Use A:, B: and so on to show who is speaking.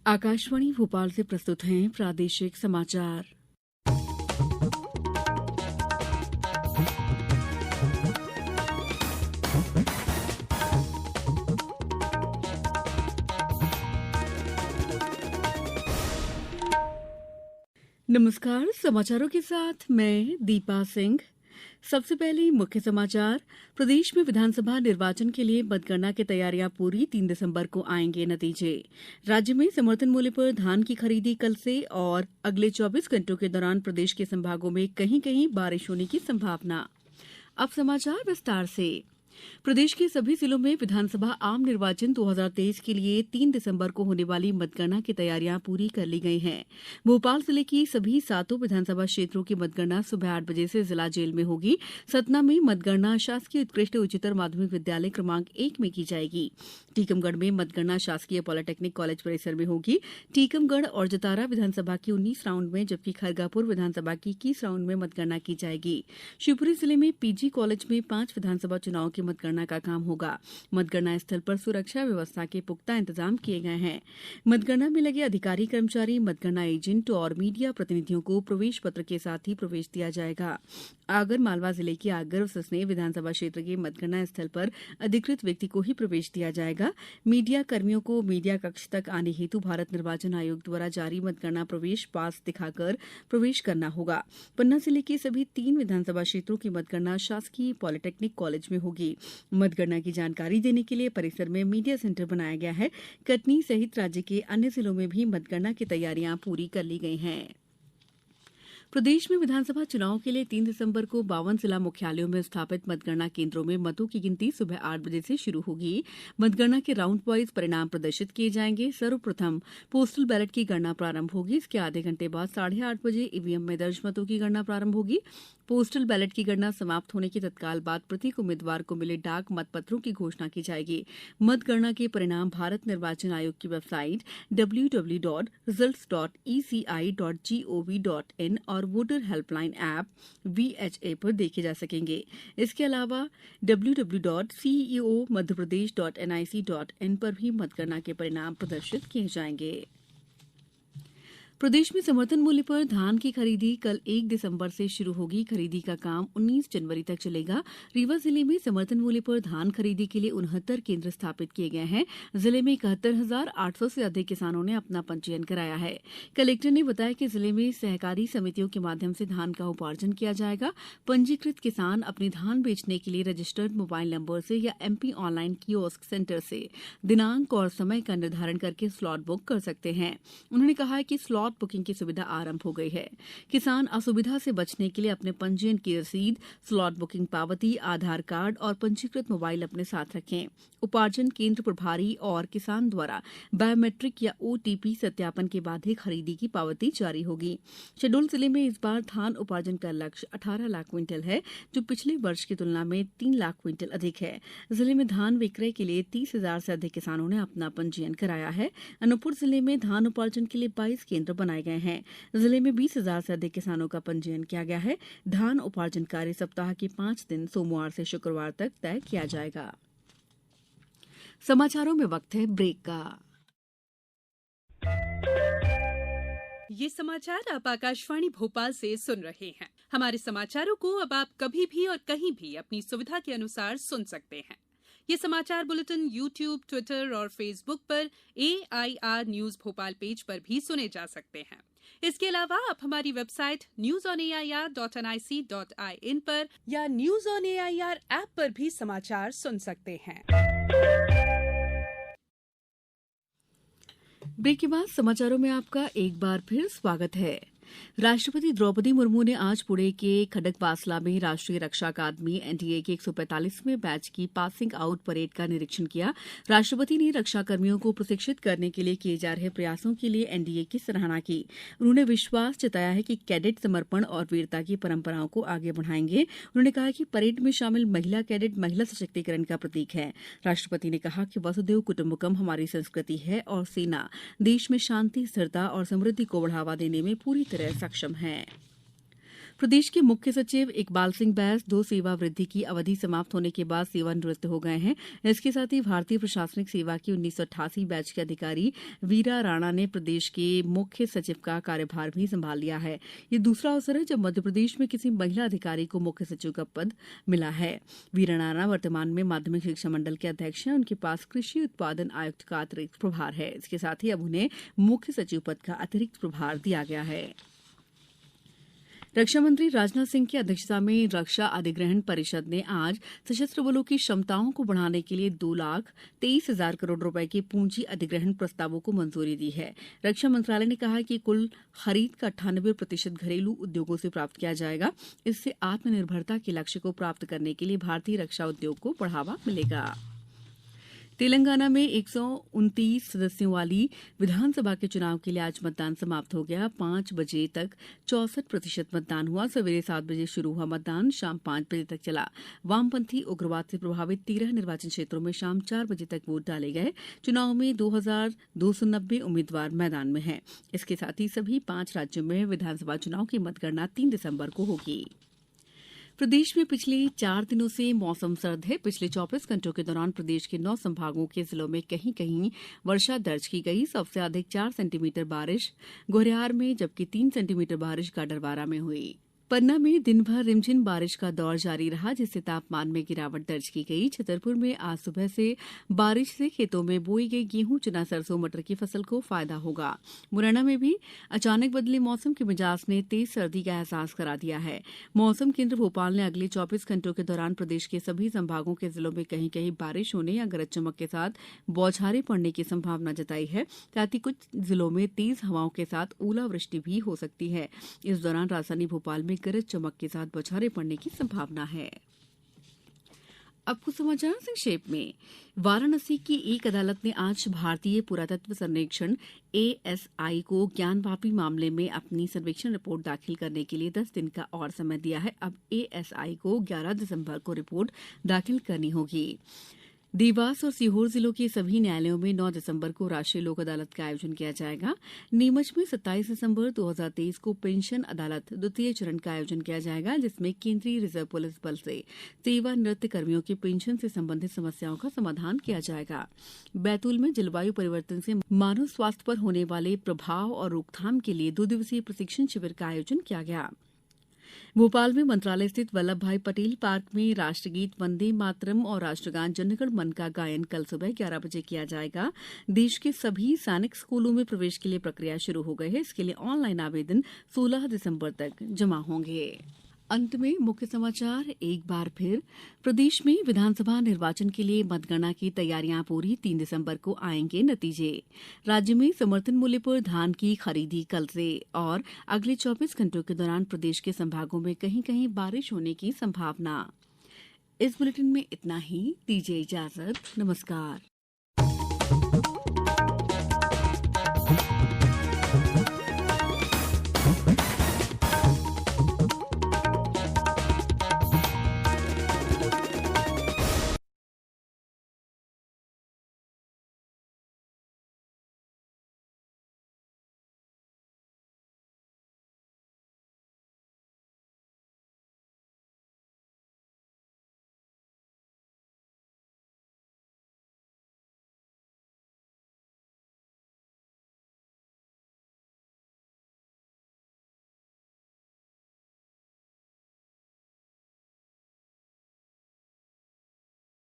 A: आकाशवाणी भोपाल से प्रस्तुत हैं प्रादेशिक समाचार। नमस्कार, समाचारों के साथ मैं दीपा सिंह। सबसे पहले मुख्य समाचार। प्रदेश में विधानसभा निर्वाचन के लिए मतगणना की तैयारियां पूरी, 3 दिसंबर को आएंगे नतीजे। राज्य में समर्थन मूल्य पर धान की खरीदी कल से और अगले 24 घंटों के दौरान प्रदेश के संभागों में कहीं कहीं बारिश होने की संभावना। अब समाचार विस्तार से। प्रदेश के सभी जिलों में विधानसभा आम निर्वाचन 2023 के लिए 3 दिसंबर को होने वाली मतगणना की तैयारियां पूरी कर ली गई हैं। भोपाल जिले की सभी 7 विधानसभा क्षेत्रों की मतगणना सुबह 8 बजे से जिला जेल में होगी। सतना में मतगणना शासकीय उत्कृष्ट उच्चतर माध्यमिक विद्यालय क्रमांक 1 में की जाएगी। टीकमगढ़ में मतगणना शासकीय पॉलिटेक्निक कॉलेज परिसर में होगी। टीकमगढ़ और जतारा विधानसभा की 19 राउंड में, जबकि खरगापुर विधानसभा की 21 राउंड में मतगणना की जाएगी। शिवपुरी जिले में पीजी कॉलेज में 5 विधानसभा चुनाव की मतगणना का काम होगा। मतगणना स्थल पर सुरक्षा व्यवस्था के पुख्ता इंतजाम किए गए हैं। मतगणना में लगे अधिकारी कर्मचारी, मतगणना एजेंट और मीडिया प्रतिनिधियों को प्रवेश पत्र के साथ ही प्रवेश दिया जाएगा। आगर मालवा जिले की आगर और ससने विधानसभा क्षेत्र के मतगणना स्थल पर अधिकृत व्यक्ति को ही प्रवेश दिया जाएगा। मीडिया कर्मियों को मीडिया कक्ष तक आने हेतु भारत निर्वाचन आयोग द्वारा जारी मतगणना प्रवेश पास दिखाकर प्रवेश करना होगा। पन्ना जिले के सभी 3 विधानसभा क्षेत्रों की मतगणना शासकीय पॉलिटेक्निक कॉलेज में होगी। मतगणना की जानकारी देने के लिए परिसर में मीडिया सेंटर बनाया गया है। कटनी सहित राज्य के अन्य जिलों में भी मतगणना की तैयारियां पूरी कर ली गई हैं। प्रदेश में विधानसभा चुनाव के लिए 3 दिसंबर को 52 जिला मुख्यालयों में स्थापित मतगणना केंद्रों में मतों की गिनती सुबह 8 बजे से शुरू होगी। मतगणना के राउंड वाइज परिणाम प्रदर्शित किए जाएंगे। सर्वप्रथम पोस्टल बैलेट की गणना प्रारंभ होगी। इसके आधे घंटे बाद 8:30 बजे ईवीएम में दर्ज मतों की गणना प्रारंभ होगी। पोस्टल बैलेट की गणना समाप्त होने के तत्काल बाद प्रत्येक उम्मीदवार को मिले डाक मतपत्रों की घोषणा की जाएगी। मतगणना के परिणाम भारत निर्वाचन आयोग की वेबसाइट www.results.eci.gov.in और वोटर हेल्पलाइन ऐप VHA पर देखे जा सकेंगे। इसके अलावा www.ceomadhyapradesh.nic.in पर भी मतगणना के परिणाम प्रदर्शित किए जाएंगे। प्रदेश में समर्थन मूल्य पर धान की खरीदी कल 1 दिसंबर से शुरू होगी। खरीदी का काम 19 जनवरी तक चलेगा। रीवा जिले में समर्थन मूल्य पर धान खरीदी के लिए 69 केंद्र स्थापित किए गए हैं। जिले में 71,800 से अधिक किसानों ने अपना पंजीयन कराया है। कलेक्टर ने बताया कि जिले में सहकारी समितियों के माध्यम से धान का उपार्जन किया जाएगा। पंजीकृत किसान अपने धान बेचने के लिए रजिस्टर्ड मोबाइल नंबर से या MP ऑनलाइन कियोस्क सेंटर से दिनांक और समय का निर्धारण करके स्लॉट बुक कर सकते हैं। उन्होंने कहा कि स्लॉट बुकिंग की सुविधा आरंभ हो गई है। किसान असुविधा से बचने के लिए अपने पंजीयन की रसीद, स्लॉट बुकिंग पावती, आधार कार्ड और पंजीकृत मोबाइल अपने साथ रखें। उपार्जन केंद्र प्रभारी और किसान द्वारा बायोमेट्रिक या OTP सत्यापन के बाद ही खरीदी की पावती जारी होगी। शहडोल जिले में इस बार धान उपार्जन का लक्ष्य 18 लाख क्विंटल है, जो पिछले वर्ष की तुलना में 3 लाख क्विंटल अधिक है। जिले में धान विक्रय के लिए 30,000 से अधिक किसानों ने अपना पंजीयन कराया है। अनूपपुर जिले में धान उपार्जन के लिए 22 केंद्र बनाए गए हैं। जिले में 20,000 से अधिक किसानों का पंजीयन किया गया है। धान उपार्जन कार्य सप्ताह के 5 दिन सोमवार से शुक्रवार तक तय किया जाएगा। समाचारों में वक्त है ब्रेक का।
B: ये समाचार आप आकाशवाणी भोपाल से सुन रहे हैं। हमारे समाचारों को अब आप कभी भी और कहीं भी अपनी सुविधा के अनुसार सुन सकते हैं। ये समाचार बुलेटिन YouTube, ट्विटर और फेसबुक पर AIR न्यूज भोपाल पेज पर भी सुने जा सकते हैं। इसके अलावा आप हमारी वेबसाइट newsonair.nic.in पर या न्यूज ऑन AIR ऐप पर भी समाचार सुन सकते हैं।
A: ब्रेक के बाद समाचारों में आपका एक बार फिर स्वागत है। राष्ट्रपति द्रौपदी मुर्मू ने आज पुणे के खडकवासला में राष्ट्रीय रक्षा अकादमी NDA के 145वें बैच की पासिंग आउट परेड का निरीक्षण किया। राष्ट्रपति ने रक्षा कर्मियों को प्रशिक्षित करने के लिए किए जा रहे प्रयासों के लिए NDA की सराहना की। उन्होंने विश्वास जताया है कि कैडेट समर्पण और वीरता की परंपराओं को आगे बढ़ाएंगे। उन्होंने कहा कि परेड में शामिल महिला कैडेट महिला सशक्तिकरण का प्रतीक है। राष्ट्रपति ने कहा कि वसुधैव कुटुंबकम हमारी संस्कृति है और सेना देश में शांति, स्थिरता और समृद्धि को बढ़ावा देने में पूरी तरह सक्षम है। प्रदेश के मुख्य सचिव इकबाल सिंह बैस 2 सेवा वृद्धि की अवधि समाप्त होने के बाद सेवानिवृत्त हो गए हैं। इसके साथ ही भारतीय प्रशासनिक सेवा की 1988 बैच के अधिकारी वीरा राणा ने प्रदेश के मुख्य सचिव का कार्यभार भी संभाल लिया है। ये दूसरा अवसर है जब मध्यप्रदेश में किसी महिला अधिकारी को मुख्य सचिव का पद मिला है। वीरा राणा वर्तमान में माध्यमिक शिक्षा मंडल के अध्यक्ष हैं। उनके पास कृषि उत्पादन आयुक्त का अतिरिक्त प्रभार है। इसके साथ ही अब उन्हें मुख्य सचिव पद का अतिरिक्त प्रभार दिया गया है। रक्षा मंत्री राजनाथ सिंह की अध्यक्षता में रक्षा अधिग्रहण परिषद ने आज सशस्त्र बलों की क्षमताओं को बढ़ाने के लिए 2,23,000 करोड़ रुपए के पूंजी अधिग्रहण प्रस्तावों को मंजूरी दी है। रक्षा मंत्रालय ने कहा है कि कुल खरीद का 98% घरेलू उद्योगों से प्राप्त किया जाएगा। इससे आत्मनिर्भरता के लक्ष्य को प्राप्त करने के लिए भारतीय रक्षा उद्योग को बढ़ावा मिलेगा। तेलंगाना में 129 सदस्यों वाली विधानसभा के चुनाव के लिए आज मतदान समाप्त हो गया। 5 बजे तक 64% मतदान हुआ। सवेरे 7 बजे शुरू हुआ मतदान शाम 5 बजे तक चला। वामपंथी उग्रवाद से प्रभावित 13 निर्वाचन क्षेत्रों में शाम 4 बजे तक वोट डाले गए। चुनाव में 2,290 उम्मीदवार मैदान में हैं। इसके साथ ही सभी 5 राज्यों में विधानसभा चुनाव की मतगणना 3 दिसंबर को होगी। प्रदेश में पिछले 4 दिनों से मौसम सर्द है। पिछले 24 घंटों के दौरान प्रदेश के 9 संभागों के जिलों में कहीं कहीं वर्षा दर्ज की गई। सबसे अधिक 4 सेंटीमीटर बारिश गोहरियार में, जबकि 3 सेंटीमीटर बारिश गाडरवारा में हुई। पन्ना में दिन भर रिमझिम बारिश का दौर जारी रहा, जिससे तापमान में गिरावट दर्ज की गई। छतरपुर में आज सुबह से बारिश से खेतों में बोई गई गेहूं, चना, सरसों, मटर की फसल को फायदा होगा। मुरैना में भी अचानक बदले मौसम के मिजाज ने तेज सर्दी का एहसास करा दिया है। मौसम केंद्र भोपाल ने अगले 24 घंटों के दौरान प्रदेश के सभी संभागों के जिलों में कहीं कहीं बारिश होने या गरज चमक के साथ बौछारें पड़ने की संभावना जताई है। साथ ही कुछ जिलों में तेज हवाओं के साथ ओलावृष्टि भी हो सकती है। इस दौरान राजधानी भोपाल में गरज चमक के साथ बौछारें पड़ने की संभावना है। अब कुछ समाचार संक्षेप में। वाराणसी की एक अदालत ने आज भारतीय पुरातत्व सर्वेक्षण ASI को ज्ञानवापी मामले में अपनी सर्वेक्षण रिपोर्ट दाखिल करने के लिए 10 दिन का और समय दिया है। अब ASI को 11 दिसंबर को रिपोर्ट दाखिल करनी होगी। देवास और सीहोर जिलों के सभी न्यायालयों में 9 दिसंबर को राष्ट्रीय लोक अदालत का आयोजन किया जाएगा। नीमच में 27 दिसंबर 2023 को पेंशन अदालत द्वितीय चरण का आयोजन किया जाएगा, जिसमें केंद्रीय रिजर्व पुलिस बल से सेवानिवृत्त कर्मियों की पेंशन से संबंधित समस्याओं का समाधान किया जाएगा। बैतूल में जलवायु परिवर्तन से मानव स्वास्थ्य पर होने वाले प्रभाव और रोकथाम के लिए 2 दिवसीय प्रशिक्षण शिविर का आयोजन किया गया। भोपाल में मंत्रालय स्थित वल्लभ भाई पटेल पार्क में राष्ट्रगीत वंदे मातरम और राष्ट्रगान जनगण मन का गायन कल सुबह 11 बजे किया जाएगा। देश के सभी सैनिक स्कूलों में प्रवेश के लिए प्रक्रिया शुरू हो गई है। इसके लिए ऑनलाइन आवेदन 16 दिसंबर तक जमा होंगे। अंत में मुख्य समाचार एक बार फिर। प्रदेश में विधानसभा निर्वाचन के लिए मतगणना की तैयारियां पूरी। 3 दिसंबर को आएंगे नतीजे। राज्य में समर्थन मूल्य पर धान की खरीदी कल से और अगले 24 घंटों के दौरान प्रदेश के संभागों में कहीं कहीं बारिश होने की संभावना। इस बुलेटिन में इतना ही। दीजिए इजाजत। नमस्कार।